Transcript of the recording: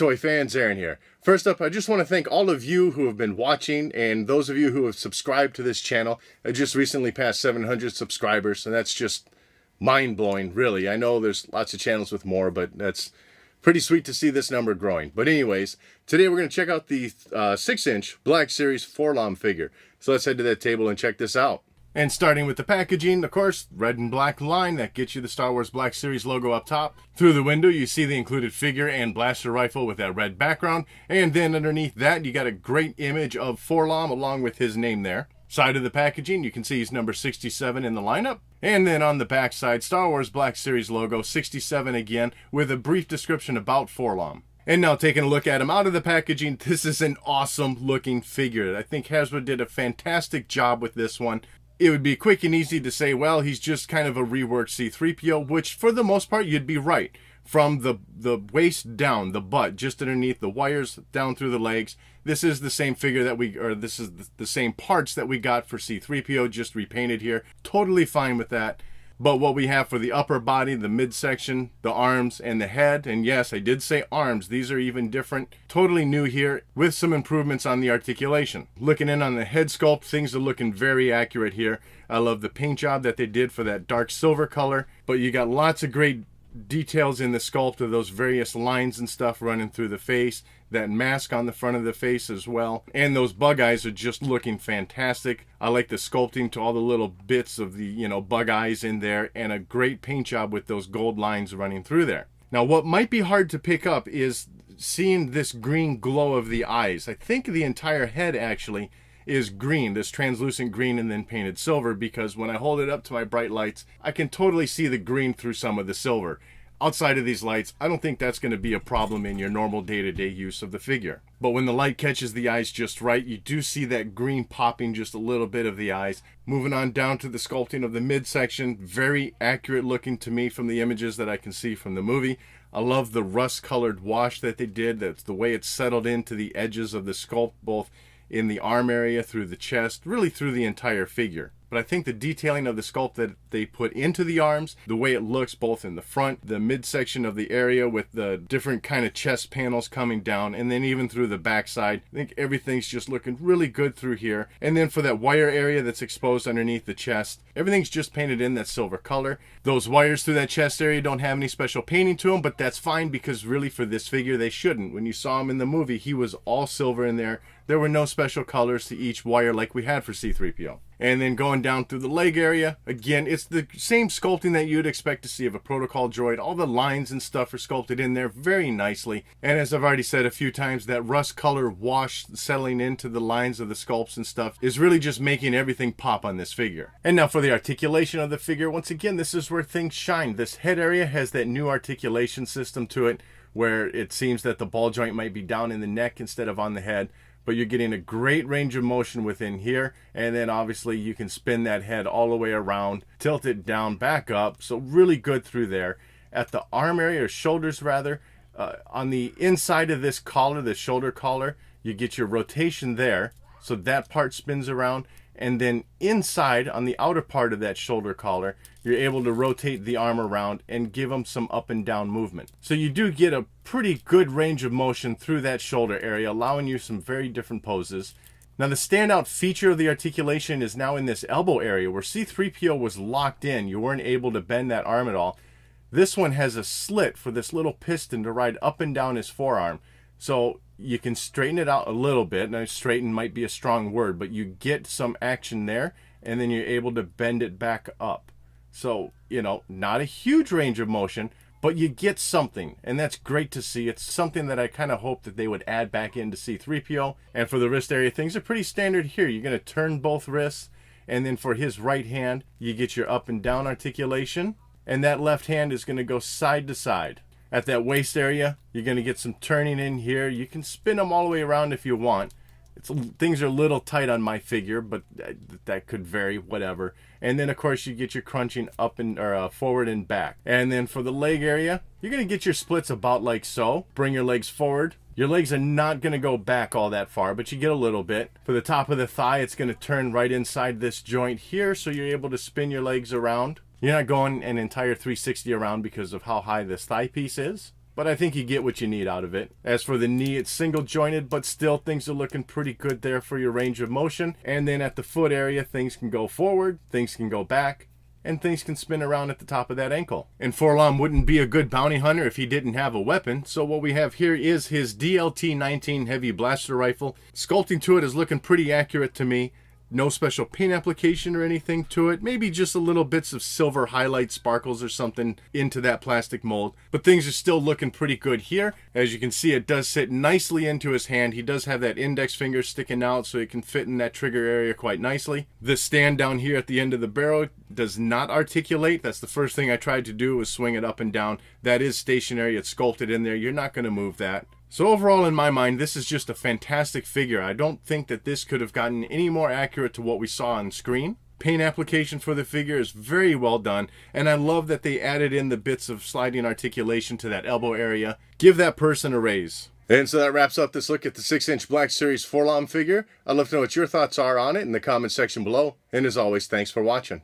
toy fans, Aaron here. First up, I just want to thank all of you who have been watching and those of you who have subscribed to this channel. I just recently passed 700 subscribers, and that's just mind-blowing, really. I know there's lots of channels with more, but that's pretty sweet to see this number growing. But anyways, today we're going to check out the 6-inch Black Series 4-LOM figure. So let's head to that table and check this out. And starting with the packaging, of course, red and black line that gets you the Star Wars Black Series logo up top. Through the window, you see the included figure and blaster rifle with that red background. And then underneath that, you got a great image of 4-LOM along with his name there. Side of the packaging, you can see he's number 67 in the lineup. And then on the back side, Star Wars Black Series logo, 67 again, with a brief description about 4-LOM. And now taking a look at him out of the packaging, this is an awesome looking figure. I think Hasbro did a fantastic job with this one. It would be quick and easy to say, well, he's just kind of a reworked C-3PO, which for the most part, you'd be right. From the waist down, the butt, just underneath the wires, down through the legs, this is the same figure that this is the same parts that we got for C-3PO, just repainted here. Totally fine with that. But what we have for the upper body, the midsection, the arms, and the head, and yes, I did say arms, these are even different, totally new here, with some improvements on the articulation. Looking in on the head sculpt, things are looking very accurate here. I love the paint job that they did for that dark silver color, but you got lots of great details in the sculpt of those various lines and stuff running through the face, that mask on the front of the face as well, and those bug eyes are just looking fantastic. I like the sculpting to all the little bits of the bug eyes in there, and a great paint job with those gold lines running through there. Now what might be hard to pick up is seeing this green glow of the eyes. I think the entire head actually is green, this translucent green and then painted silver, because when I hold it up to my bright lights, I can totally see the green through some of the silver. Outside of these lights, I don't think that's going to be a problem in your normal day-to-day use of the figure. But when the light catches the eyes just right, you do see that green popping just a little bit of the eyes. Moving on down to the sculpting of the midsection, very accurate looking to me from the images that I can see from the movie. I love the rust-colored wash that they did. That's the way it's settled into the edges of the sculpt, both in the arm area, through the chest, really through the entire figure. But I think the detailing of the sculpt that they put into the arms, the way it looks both in the front, the midsection of the area with the different kind of chest panels coming down, and then even through the backside, I think everything's just looking really good through here. And then for that wire area that's exposed underneath the chest, everything's just painted in that silver color. Those wires through that chest area don't have any special painting to them, but that's fine because really for this figure they shouldn't. When you saw him in the movie, he was all silver in there. There were no special colors to each wire like we had for C-3PO. And then going down through the leg area, again, it's the same sculpting that you'd expect to see of a protocol droid. All the lines and stuff are sculpted in there very nicely. And as I've already said a few times, that rust color wash settling into the lines of the sculpts and stuff is really just making everything pop on this figure. And now for the articulation of the figure, once again, this is where things shine. This head area has that new articulation system to it, where it seems that the ball joint might be down in the neck instead of on the head. But you're getting a great range of motion within here, and then obviously you can spin that head all the way around, tilt it down, back up, so really good through there. At the arm area, or shoulders rather, on the inside of this collar, the shoulder collar, you get your rotation there, so that part spins around, and then inside, on the outer part of that shoulder collar, you're able to rotate the arm around and give them some up and down movement. So you do get a pretty good range of motion through that shoulder area, allowing you some very different poses. Now the standout feature of the articulation is now in this elbow area where C-3PO was locked in. You weren't able to bend that arm at all. This one has a slit for this little piston to ride up and down his forearm. So you can straighten it out a little bit. Now straighten might be a strong word, but you get some action there, and then you're able to bend it back up. So, not a huge range of motion, but you get something, and that's great to see. It's something that I kind of hope that they would add back into C-3PO. And for the wrist area, things are pretty standard here. You're going to turn both wrists, and then for his right hand, you get your up and down articulation, and that left hand is going to go side to side. At that waist area, you're going to get some turning in here. You can spin them all the way around if you want. Things are a little tight on my figure, but that could vary, whatever. And then, of course, you get your crunching up and forward and back. And then for the leg area, you're going to get your splits about like so. Bring your legs forward. Your legs are not going to go back all that far, but you get a little bit. For the top of the thigh, it's going to turn right inside this joint here, so you're able to spin your legs around. You're not going an entire 360 around because of how high this thigh piece is. but I think you get what you need out of it. As for the knee, it's single jointed, but still things are looking pretty good there for your range of motion. And then at the foot area, things can go forward, things can go back, and things can spin around at the top of that ankle. And 4-LOM wouldn't be a good bounty hunter if he didn't have a weapon, so what we have here is his DLT-19 heavy blaster rifle. Sculpting to it is looking pretty accurate to me. No special paint application or anything to it. Maybe just a little bits of silver highlight sparkles or something into that plastic mold. But things are still looking pretty good here. As you can see, it does sit nicely into his hand. He does have that index finger sticking out so it can fit in that trigger area quite nicely. The stand down here at the end of the barrel does not articulate. That's the first thing I tried to do, was swing it up and down. That is stationary. It's sculpted in there. You're not going to move that. So overall, in my mind, this is just a fantastic figure. I don't think that this could have gotten any more accurate to what we saw on screen. Paint application for the figure is very well done, and I love that they added in the bits of sliding articulation to that elbow area. Give that person a raise. And so that wraps up this look at the 6-inch Black Series 4-LOM figure. I'd love to know what your thoughts are on it in the comment section below. And as always, thanks for watching.